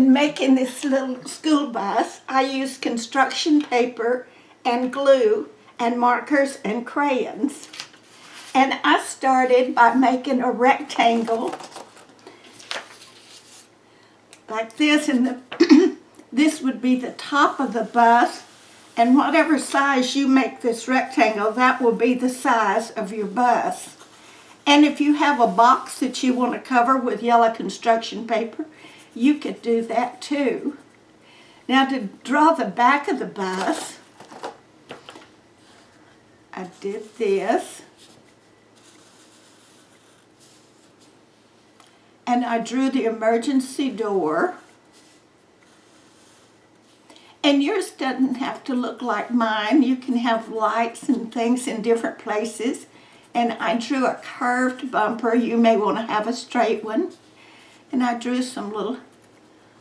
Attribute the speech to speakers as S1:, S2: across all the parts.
S1: In making this little school bus, I used construction paper and glue and markers and crayons. And I started by making a rectangle like this, and this would be the top of the bus, and whatever size you make this rectangle, that will be the size of your bus. And if you have a box that you want to cover with yellow construction paper, you could do that too. Now, to draw the back of the bus, I did this. And I drew the emergency door. And yours doesn't have to look like mine. You can have lights and things in different places. And I drew a curved bumper. You may want to have a straight one. And I drew some little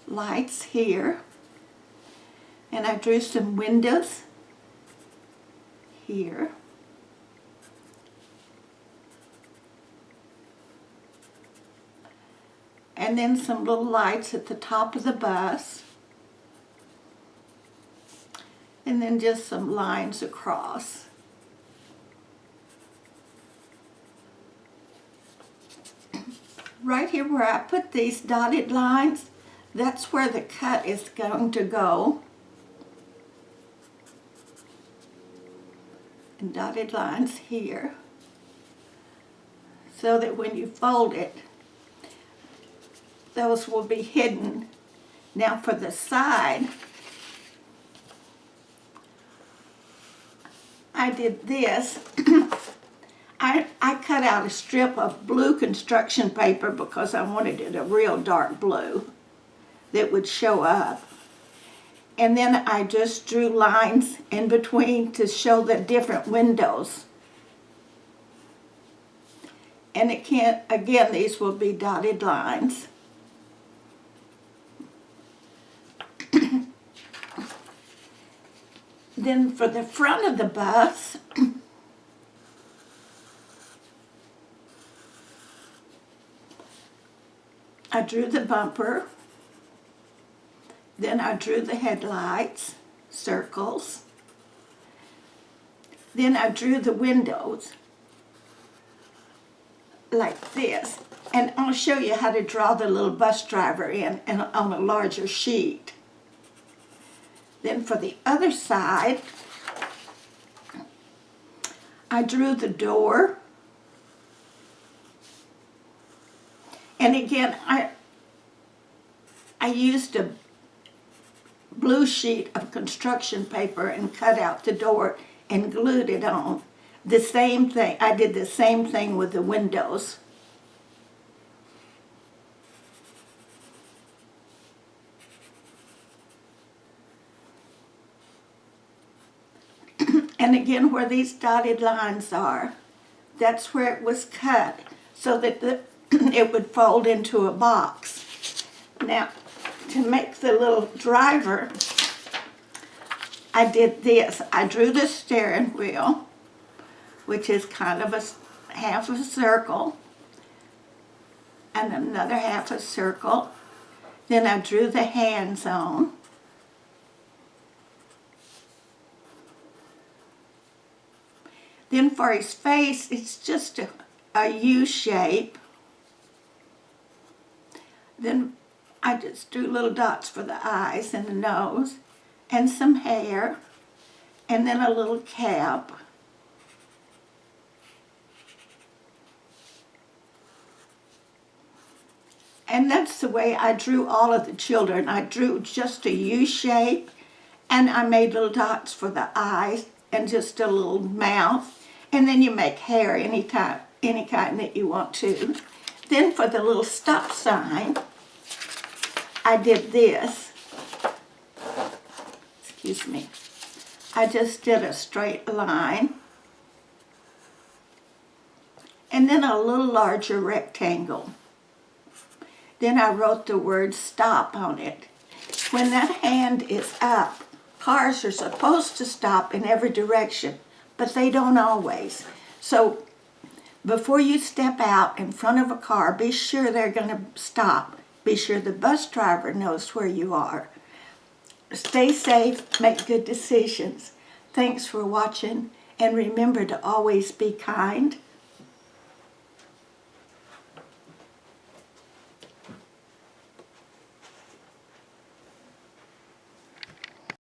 S1: lights here. And I drew some windows here. And then some little lights at the top of the bus. And then just some lines across. Right here where I put these dotted lines, that's where the cut is going to go. And dotted lines here. So that when you fold it, those will be hidden. Now for the side, I did this. I cut out a strip of blue construction paper because I wanted it a real dark blue that would show up. And then I just drew lines in between to show the different windows. And again, these will be dotted lines. Then for the front of the bus, I drew the bumper, then I drew the headlights, circles, then I drew the windows like this, and I'll show you how to draw the little bus driver in and on a larger sheet. Then for the other side, I drew the door. And again, I used a blue sheet of construction paper and cut out the door and glued it on. The same thing, I did the same thing with the windows. And again, where these dotted lines are, that's where it was cut so that it would fold into a box. Now, to make the little driver, I did this. I drew the steering wheel, which is kind of a half a circle, and another half a circle. Then I drew the hands on. Then for his face, it's just a U shape. Then I just drew little dots for the eyes and the nose, and some hair, and then a little cap. And that's the way I drew all of the children. I drew just a U shape, and I made little dots for the eyes and just a little mouth. And then you make hair any kind that you want to. Then for the little stop sign, I did this. Excuse me. I just did a straight line. And then a little larger rectangle. Then I wrote the word stop on it. When that hand is up, cars are supposed to stop in every direction, but they don't always. So before you step out in front of a car, be sure they're going to stop Be sure the bus driver knows where you are. Stay safe, make good decisions. Thanks for watching, and remember to always be kind,